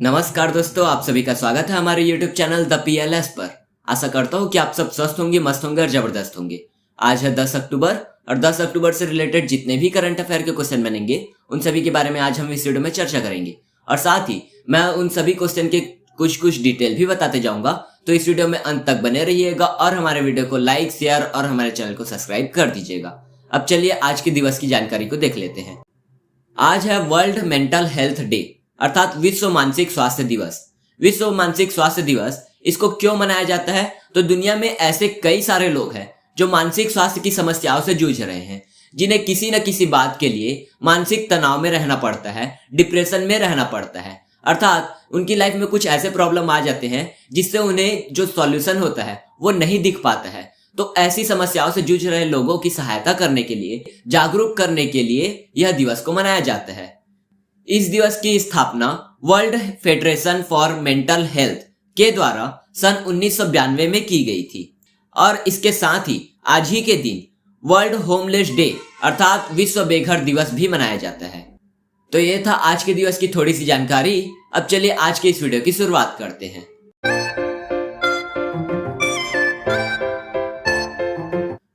नमस्कार दोस्तों, आप सभी का स्वागत है हमारे YouTube चैनल द PLS पर। आशा करता हूँ कि आप सब स्वस्थ होंगे, मस्त होंगे और जबरदस्त होंगे। आज है 10 अक्टूबर और 10 अक्टूबर से रिलेटेड जितने भी करंट अफेयर के क्वेश्चन बनेंगे उन सभी के बारे में आज हम इस वीडियो में चर्चा करेंगे और साथ ही मैं उन सभी क्वेश्चन के कुछ डिटेल भी बताते जाऊंगा। तो इस वीडियो में अंत तक बने रहिएगा और हमारे वीडियो को लाइक, शेयर और हमारे चैनल को सब्सक्राइब कर दीजिएगा। अब चलिए आज के दिवस की जानकारी को देख लेते हैं। आज है वर्ल्ड मेंटल हेल्थ डे अर्थात विश्व मानसिक स्वास्थ्य दिवस। विश्व मानसिक स्वास्थ्य दिवस इसको क्यों मनाया जाता है? तो दुनिया में ऐसे कई सारे लोग हैं जो मानसिक स्वास्थ्य की समस्याओं से जूझ रहे हैं, जिन्हें किसी न किसी बात के लिए मानसिक तनाव में रहना पड़ता है, डिप्रेशन में रहना पड़ता है। अर्थात उनकी लाइफ में कुछ ऐसे प्रॉब्लम आ जाते हैं जिससे उन्हें जो सॉल्यूशन होता है वो नहीं दिख पाता है। तो ऐसी समस्याओं से जूझ रहे लोगों की सहायता करने के लिए, जागरूक करने के लिए यह दिवस को मनाया जाता है। इस दिवस की स्थापना world federation for mental health के द्वारा सन 1992 में की गई थी और इसके साथ ही आज ही के दिन वर्ल्ड होमलेस डे अर्थात विश्व बेघर दिवस भी मनाया जाता है। तो ये था आज के दिवस की थोड़ी सी जानकारी। अब चलिए आज के इस वीडियो की शुरुआत करते हैं।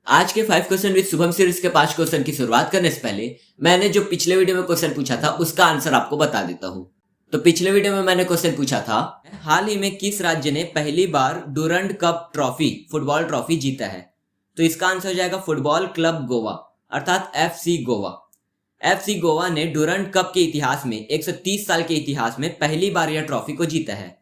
आज के 5 क्वेश्चन विद शुभम सीरीज के 5 क्वेश्चन की शुरुआत करने से पहले मैंने जो पिछले वीडियो में क्वेश्चन पूछा था उसका आंसर आपको बता देता हूं। तो पिछले वीडियो में मैंने क्वेश्चन पूछा था, हाल ही में किस राज्य ने पहली बार Durand cup trophy football trophy जीता है? तो इसका आंसर हो जाएगा फुटबॉल क्लब गोवा अर्थात FC गोवा। FC गोवा ने डूरंड कप के इतिहास में 130 साल के इतिहास में पहली बार यह ट्रॉफी को जीता है।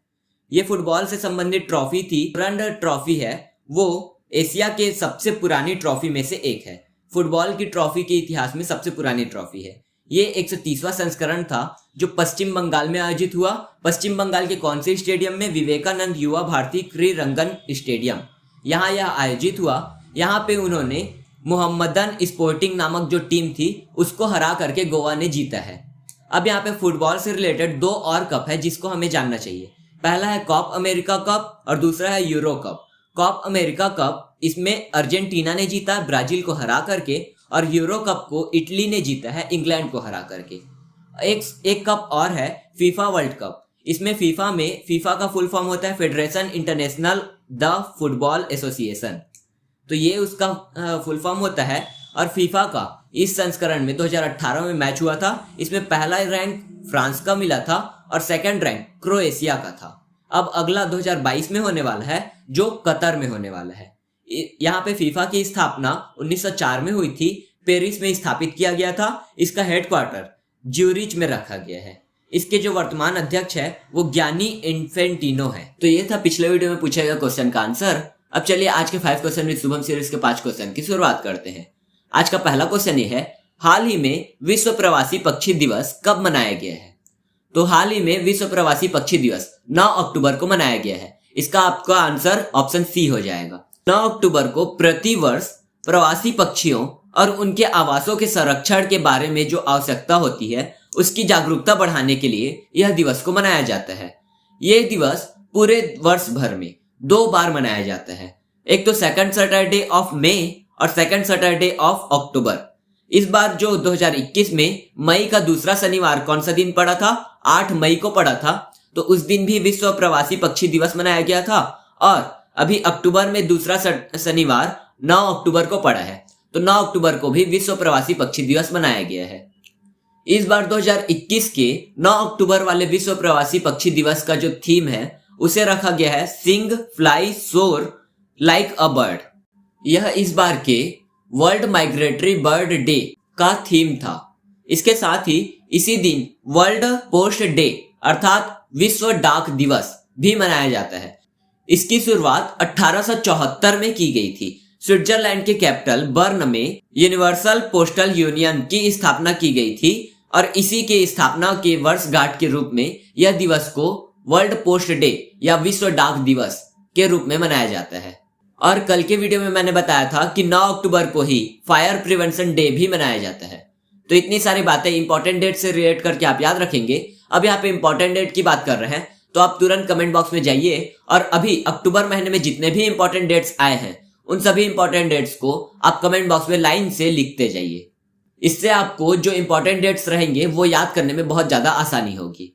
ये फुटबॉल से संबंधित ट्रॉफी थी। डूरंड ट्रॉफी है वो एशिया के सबसे पुरानी ट्रॉफी में से एक है। फुटबॉल की ट्रॉफी के इतिहास में सबसे पुरानी ट्रॉफी है। ये 130वां संस्करण था जो पश्चिम बंगाल में आयोजित हुआ। पश्चिम बंगाल के कौन से स्टेडियम में? विवेकानंद युवा भारती क्रीरंगन स्टेडियम, यहाँ यह आयोजित हुआ। यहाँ पे उन्होंने मोहम्मदन स्पोर्टिंग नामक जो टीम थी उसको हरा करके गोवा ने जीता है। अब यहाँ पे फुटबॉल से रिलेटेड 2 और कप है जिसको हमें जानना चाहिए। पहला है कॉप अमेरिका कप और दूसरा है Euro cup. Copa America cup इसमें अर्जेंटीना ने जीता ब्राजील को हरा करके और यूरो कप को इटली ने जीता है इंग्लैंड को हरा करके। एक कप और है फीफा वर्ल्ड कप। इसमें फीफा का फुल फॉर्म होता है federation international the football association, तो ये उसका फुल फॉर्म होता है। और फीफा का इस संस्करण में 2018 में मैच हुआ था। इसमें पहला रैंक फ्रांस का मिला था और सेकंड रैंक क्रोएशिया का था। अब अगला 2022 में होने वाला है जो कतर में होने वाला है। यहाँ पे फीफा की स्थापना 1904 में हुई थी, पेरिस में स्थापित किया गया था। इसका हेडक्वार्टर ज्यूरिच में रखा गया है। इसके जो वर्तमान अध्यक्ष है वो ज्ञानी इन्फेंटिनो है। तो ये था पिछले वीडियो में पूछा गया क्वेश्चन का आंसर। अब चलिए आज के 5 क्वेश्चन विद शुभम सीरीज के 5 क्वेश्चन की शुरुआत करते हैं। आज का पहला क्वेश्चन ये है, हाल ही में विश्व प्रवासी पक्षी दिवस कब मनाया गया है? तो हाल ही में विश्व प्रवासी पक्षी दिवस 9 अक्टूबर को मनाया गया है। इसका आपका आंसर ऑप्शन सी हो जाएगा। 9 अक्टूबर को प्रतिवर्ष प्रवासी पक्षियों और उनके आवासों के संरक्षण के बारे में जो आवश्यकता होती है उसकी जागरूकता बढ़ाने के लिए यह दिवस को मनाया जाता है। यह दिवस पूरे वर्ष भर में 2 बार मनाया जाता है, एक तो सेकंड सैटरडे ऑफ मई और सेकंड सैटरडे ऑफ अक्टूबर। इस बार जो 2021 में मई का दूसरा शनिवार कौन सा दिन पड़ा था? 8 मई को पड़ा था। तो उस दिन भी विश्व प्रवासी पक्षी दिवस मनाया गया था और अभी अक्टूबर में दूसरा शनिवार 9 अक्टूबर को पड़ा है, तो 9 अक्टूबर को भी विश्व प्रवासी पक्षी दिवस मनाया गया है। इस बार 2021 के 9 अक्टूबर वाले विश्व प्रवासी पक्षी दिवस का जो थीम है उसे रखा गया है सिंग फ्लाई सोर लाइक अ बर्ड। यह इस बार के वर्ल्ड माइग्रेटरी बर्ड डे का थीम था। इसके साथ ही इसी दिन वर्ल्ड पोस्ट डे अर्थात विश्व डाक दिवस भी मनाया जाता है। इसकी शुरुआत 1874 में की गई थी। स्विट्जरलैंड के कैपिटल बर्न में यूनिवर्सल पोस्टल यूनियन की स्थापना की गई थी और इसी के स्थापना के वर्षगांठ के रूप में यह दिवस को वर्ल्ड पोस्ट डे या विश्व डाक दिवस के रूप में मनाया जाता है। और कल के वीडियो में मैंने बताया था कि 9 अक्टूबर को ही फायर प्रिवेंशन डे भी मनाया जाता है। तो इतनी सारी बातें इंपॉर्टेंट डेट से रिलेट करके आप याद रखेंगे। अब यहाँ पे इंपॉर्टेंट डेट की बात कर रहे हैं तो आप तुरंत कमेंट बॉक्स में जाइए और अभी अक्टूबर महीने में जितने भी इंपॉर्टेंट डेट्स आए हैं उन सभी इंपॉर्टेंट डेट्स को आप कमेंट बॉक्स में लाइन से लिखते जाइए। इससे आपको जो इंपॉर्टेंट डेट्स रहेंगे वो याद करने में बहुत ज्यादा आसानी होगी।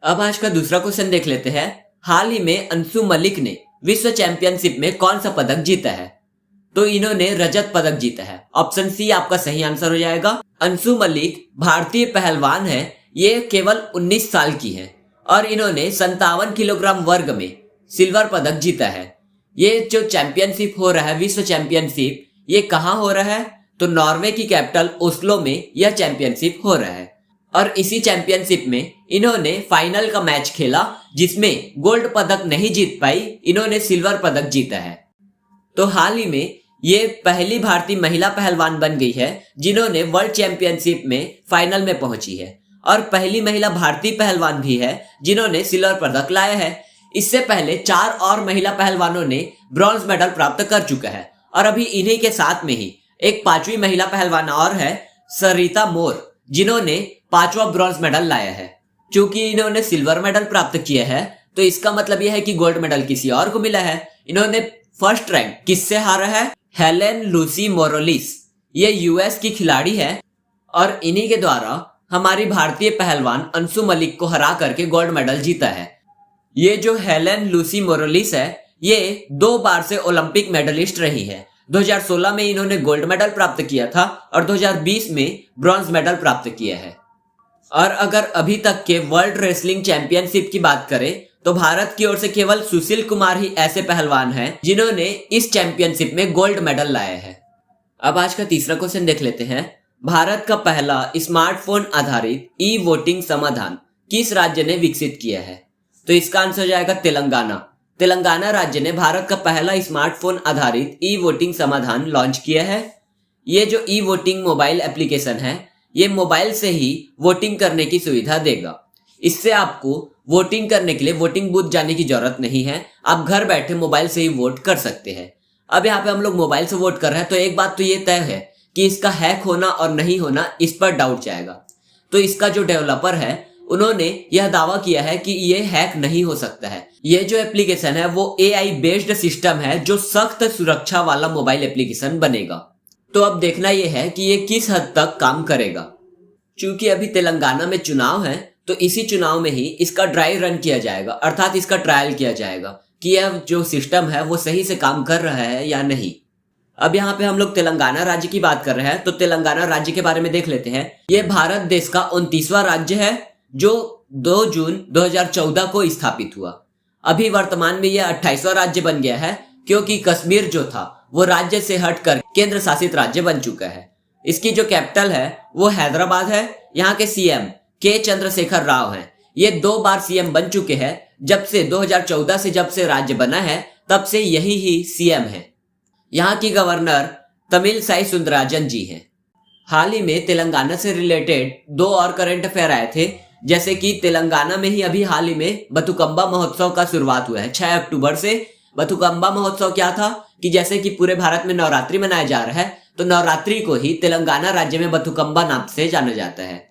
अब आज का दूसरा क्वेश्चन देख लेते हैं। हाल ही में अंशु मलिक ने विश्व चैंपियनशिप में कौन सा पदक जीता है? तो इन्होंने रजत पदक जीता है। ऑप्शन सी आपका सही आंसर हो जाएगा। अंशु मलिक भारतीय पहलवान है। ये केवल 19 साल की है और इन्होंने 57 किलोग्राम वर्ग में सिल्वर पदक जीता है। ये जो चैंपियनशिप हो रहा है, विश्व चैंपियनशिप, ये कहाँ हो रहा है? तो नॉर्वे की कैपिटल ओस्लो में यह चैंपियनशिप हो रहा है और इसी चैंपियनशिप में इन्होंने फाइनल का मैच खेला जिसमें गोल्ड पदक नहीं जीत पाई, इन्होंने सिल्वर पदक जीता है। तो हाल ही में ये पहली भारतीय महिला पहलवान बन गई है जिन्होंने वर्ल्ड चैंपियनशिप में फाइनल में पहुंची है और पहली महिला भारतीय पहलवान भी है जिन्होंने सिल्वर पदक लाया है। इससे पहले 4 और महिला पहलवानों ने ब्रॉन्ज मेडल प्राप्त कर चुका है और अभी इन्हीं के साथ में ही एक 5वीं महिला पहलवान और है, सरिता मोर, जिन्होंने 5वां ब्रॉन्ज मेडल लाया है। चूंकि इन्होंने सिल्वर मेडल प्राप्त किया है तो इसका मतलब यह है कि गोल्ड मेडल किसी और को मिला है। इन्होंने फर्स्ट रैंक किससे हारा है? हेलेन लूसी मोरोलिस, ये यूएस की खिलाड़ी है और इन्हीं के द्वारा हमारी भारतीय पहलवान अंशु मलिक को हरा करके गोल्ड मेडल जीता है। ये जो हेलेन लूसी मोरोलिस है, ये 2 बार से ओलंपिक मेडलिस्ट रही है। 2016 में इन्होंने गोल्ड मेडल प्राप्त किया था और 2020 में ब्रॉन्ज मेडल प्राप्त किया है। और अगर अभी तक के वर्ल्ड रेसलिंग चैंपियनशिप की बात करें तो भारत की ओर से केवल सुशील कुमार ही ऐसे पहलवान हैं जिन्होंने इस चैंपियनशिप में गोल्ड मेडल लाया है। अब आज का तीसरा क्वेश्चन देख लेते हैं। भारत का पहला स्मार्टफोन आधारित ई वोटिंग समाधान किस राज्य ने विकसित किया है? तो इसका आंसर हो जाएगा तेलंगाना। तेलंगाना राज्य ने भारत का पहला स्मार्टफोन आधारित ई वोटिंग समाधान लॉन्च किया है। ये जो ई वोटिंग मोबाइल एप्लीकेशन है, ये मोबाइल से ही वोटिंग करने की सुविधा देगा। इससे आपको वोटिंग करने के लिए वोटिंग बूथ जाने की जरूरत नहीं है, आप घर बैठे मोबाइल से ही वोट कर सकते हैं। अब यहाँ पे हम लोग मोबाइल से वोट कर रहे हैं तो एक बात तो ये तय है कि इसका हैक होना और नहीं होना, इस पर डाउट जाएगा। तो इसका जो डेवलपर है उन्होंने यह दावा किया है कि ये हैक नहीं हो सकता है। ये जो एप्लीकेशन है वो AI बेस्ड सिस्टम है जो सख्त सुरक्षा वाला मोबाइल एप्लीकेशन बनेगा। तो अब देखना यह है कि ये किस हद तक काम करेगा। चूंकि अभी तेलंगाना में चुनाव है तो इसी चुनाव में ही इसका ड्राई रन किया जाएगा, अर्थात इसका ट्रायल किया जाएगा कि यह जो सिस्टम है वो सही से काम कर रहा है या नहीं। अब यहाँ पे हम लोग तेलंगाना राज्य की बात कर रहे हैं तो तेलंगाना राज्य के बारे में देख लेते हैं। ये भारत देश का 29वां राज्य है जो 2 जून 2014 को स्थापित हुआ। अभी वर्तमान में यह 28वां राज्य बन गया है क्योंकि कश्मीर जो था वो राज्य से हटकर केंद्र शासित राज्य बन चुका है। इसकी जो कैपिटल है वो हैदराबाद है। यहाँ के CM के चंद्रशेखर राव हैं। ये 2 बार CM बन चुके हैं। जब से 2014 से जब से राज्य बना है तब से यही ही CM है। यहाँ की गवर्नर तमिलसाई सुंदरराजन जी हैं। हाल ही में तेलंगाना से रिलेटेड 2 और करंट अफेयर आए थे, जैसे कि तेलंगाना में ही अभी हाल ही में बथुकम्बा महोत्सव का शुरुआत हुआ है 6 अक्टूबर से। बथुकम्बा महोत्सव क्या था कि जैसे कि पूरे भारत में नवरात्रि मनाया जा रहा है तो नवरात्रि को ही तेलंगाना राज्य में बथुकम्बा नाम से जाना जाता है।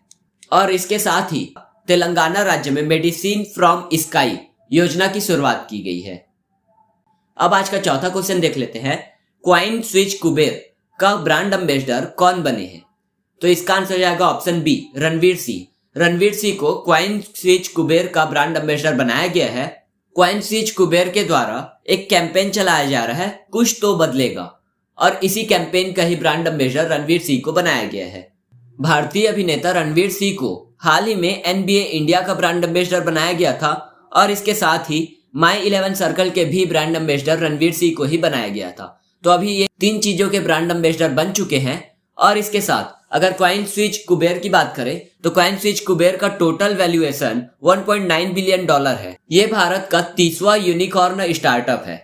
और इसके साथ ही तेलंगाना राज्य में मेडिसिन फ्रॉम स्काई योजना की शुरुआत की गई है। अब आज का चौथा क्वेश्चन देख लेते हैं। क्वाइन स्विच कुबेर का ब्रांड एम्बेसडर कौन बने हैं? तो इसका आंसर हो जाएगा ऑप्शन बी, रणवीर सिंह। रणवीर सिंह को क्वाइन स्विच कुबेर का ब्रांड एम्बेसडर बनाया गया है। क्वाइन स्विच कुबेर के द्वारा एक कैंपेन चलाया जा रहा है, कुछ तो बदलेगा, और इसी कैंपेन का ही ब्रांड एम्बेसडर रणवीर सिंह को बनाया गया है। भारतीय अभिनेता रणवीर सिंह को हाल ही में NBA इंडिया का ब्रांड एम्बेसडर बनाया गया था और इसके साथ ही माई 11 सर्कल के भी ब्रांड एम्बेसडर रणवीर सिंह को ही बनाया गया था। तो अभी ये 3 चीजों के ब्रांड एम्बेसडर बन चुके हैं। और इसके साथ अगर क्वाइन स्विच कुबेर की बात करें तो क्वाइन स्विच कुबेर का टोटल वैल्यूएशन $1.9 बिलियन है। ये भारत का 30वां यूनिकॉर्न स्टार्टअप है।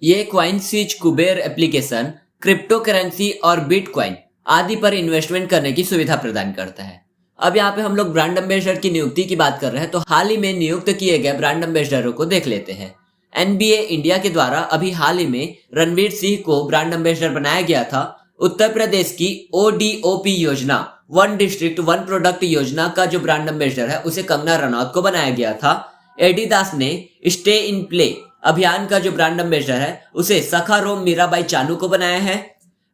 ये coin switch Kuber application crypto currency और बिटकॉइन आदि पर इन्वेस्टमेंट करने की सुविधा प्रदान करता है। अब यहाँ पे हम लोग ब्रांड एम्बेसडर की नियुक्ति की बात कर रहे हैं तो हाल ही में नियुक्त किए गए ब्रांड एम्बेसडरों को देख लेते हैं। NBA इंडिया के द्वारा अभी हाल ही में रणवीर सिंह को ब्रांड एम्बेसडर बनाया गया था। उत्तर प्रदेश की ODOP योजना, 1 डिस्ट्रिक्ट 1 प्रोडक्ट योजना का जो ब्रांड एम्बेसडर है उसे कंगना रनौत को बनाया गया था। एडिडास ने स्टे इन प्ले अभियान का जो ब्रांड एम्बेसडर है उसे सखा रोम मीराबाई चानू को बनाया है।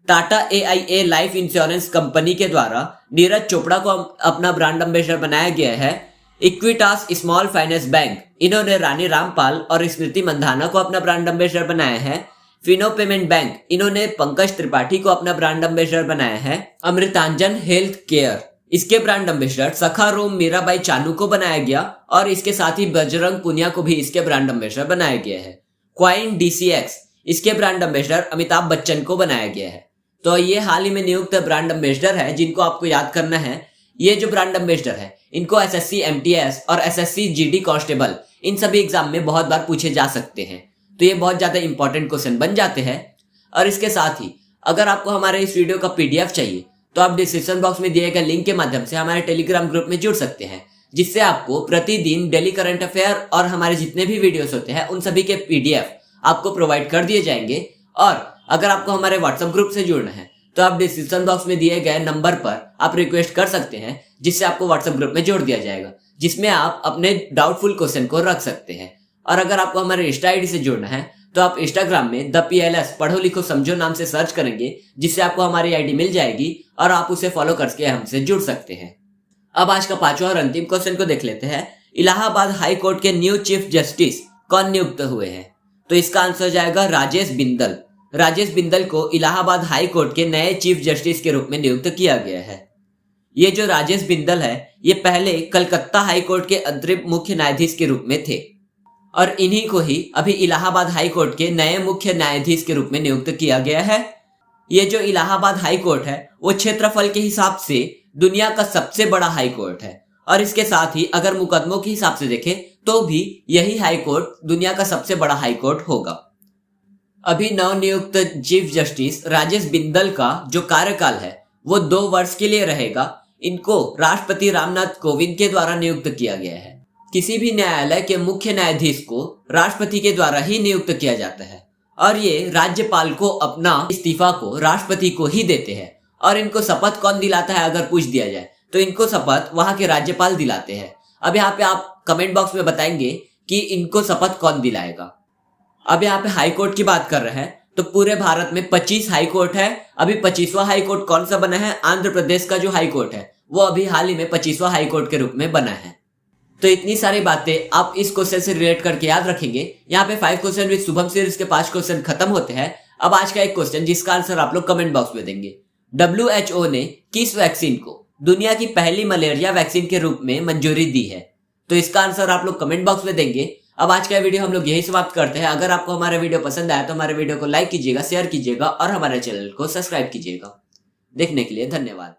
Tata AIA life insurance company के द्वारा नीरज चोपड़ा को अपना ब्रांड एम्बेसडर बनाया गया है। इक्विटास स्मॉल फाइनेंस बैंक, इन्होंने रानी रामपाल और स्मृति मंधाना को अपना ब्रांड एम्बेसडर बनाया है। फिनो पेमेंट बैंक, इन्होंने पंकज त्रिपाठी को अपना ब्रांड एम्बेसडर बनाया है। अमृतांजन हेल्थ केयर, इसके ब्रांड एम्बेसडर सखा रोम मीराबाई चानू को बनाया गया और इसके साथ ही बजरंग पुनिया को भी इसके ब्रांड एम्बेसडर बनाया गया है। क्वाइन DCX, इसके ब्रांड एम्बेसडर अमिताभ बच्चन को बनाया गया है। तो ये हाल ही में नियुक्त ब्रांड एम्बेसडर है जिनको आपको याद करना है। ये जो ब्रांड एम्बेसडर है इनको SSC MTS और SSC GD कांस्टेबल इन सभी एग्जाम में बहुत बार पूछे जा सकते हैं, तो ये बहुत ज्यादा इंपॉर्टेंट क्वेश्चन बन जाते हैं। और इसके साथ ही अगर आपको हमारे इस वीडियो का PDF चाहिए तो आप डिस्क्रिप्शन बॉक्स में दिए गए लिंक के माध्यम से हमारे टेलीग्राम ग्रुप में जुड़ सकते हैं, जिससे आपको प्रतिदिन डेली करंट अफेयर और हमारे जितने भी वीडियोस होते हैं उन सभी के PDF आपको प्रोवाइड कर दिए जाएंगे। और अगर आपको हमारे व्हाट्सएप ग्रुप से जुड़ना है तो आप डिस्क्रिप्शन बॉक्स में दिए गए नंबर पर आप रिक्वेस्ट कर सकते हैं, जिससे आपको व्हाट्सएप ग्रुप में जोड़ दिया जाएगा, जिसमें आप अपने डाउटफुल क्वेश्चन को रख सकते हैं। और अगर आपको हमारे इंस्टा ID से जुड़ना है तो आप इंस्टाग्राम में द PLS पढ़ो लिखो समझो नाम से सर्च करेंगे, जिससे आपको हमारी ID मिल जाएगी और आप उसे फॉलो करके हमसे जुड़ सकते हैं। अब आज का पांचवा और अंतिम क्वेश्चन को देख लेते हैं। इलाहाबाद हाई कोर्ट के न्यू चीफ जस्टिस कौन नियुक्त हुए हैं? तो इसका आंसर हो जाएगा राजेश बिंदल। राजेश बिंदल को इलाहाबाद हाई कोर्ट के नए चीफ जस्टिस के रूप में नियुक्त किया गया है। ये जो राजेश बिंदल है ये पहले कलकत्ता हाई कोर्ट के अंतरिम मुख्य न्यायाधीश के रूप में थे और इन्हीं को ही अभी इलाहाबाद हाई कोर्ट के नए मुख्य न्यायाधीश के रूप में नियुक्त किया गया है। ये जो इलाहाबाद हाई कोर्ट है वो क्षेत्रफल के हिसाब से दुनिया का सबसे बड़ा हाई कोर्ट है और इसके साथ ही अगर मुकदमों के हिसाब से देखें तो भी यही हाई कोर्ट दुनिया का सबसे बड़ा हाई कोर्ट होगा। अभी नवनियुक्त चीफ जस्टिस राजेश बिंदल का जो कार्यकाल है वो 2 वर्ष के लिए रहेगा। इनको राष्ट्रपति रामनाथ कोविंद के द्वारा नियुक्त किया गया है। किसी भी न्यायालय के मुख्य न्यायाधीश को राष्ट्रपति के द्वारा ही नियुक्त किया जाता है और ये राज्यपाल को अपना इस्तीफा को राष्ट्रपति को ही देते हैं। और इनको शपथ कौन दिलाता है अगर पूछ दिया जाए तो इनको शपथ वहां के राज्यपाल दिलाते हैं। अब यहाँ पे आप कमेंट बॉक्स में बताएंगे कि इनको शपथ कौन दिलाएगा। अब यहाँ पे हाई कोर्ट की बात कर रहे हैं तो पूरे भारत में 25 हाई कोर्ट है। अभी 25वां हाई कोर्ट कौन सा बना है? आंध्र प्रदेश का जो हाई कोर्ट है वो अभी हाल ही में 25वां हाई कोर्ट के रूप में बना है। तो इतनी सारी बातें आप इस क्वेश्चन से रिलेट करके याद रखेंगे। यहाँ पे 5 क्वेश्चन विद शुभम सीरीज के 5 क्वेश्चन खत्म होते हैं। अब आज का एक क्वेश्चन जिसका आंसर आप लोग कमेंट बॉक्स में देंगे। WHO ने किस वैक्सीन को दुनिया की पहली मलेरिया वैक्सीन के रूप में मंजूरी दी है? तो इसका आंसर आप लोग कमेंट बॉक्स में देंगे। अब आज का वीडियो हम लोग यही समाप्त करते हैं। अगर आपको हमारा वीडियो पसंद आया तो हमारे वीडियो को लाइक कीजिएगा, शेयर कीजिएगा और हमारे चैनल को सब्सक्राइब कीजिएगा। देखने के लिए धन्यवाद।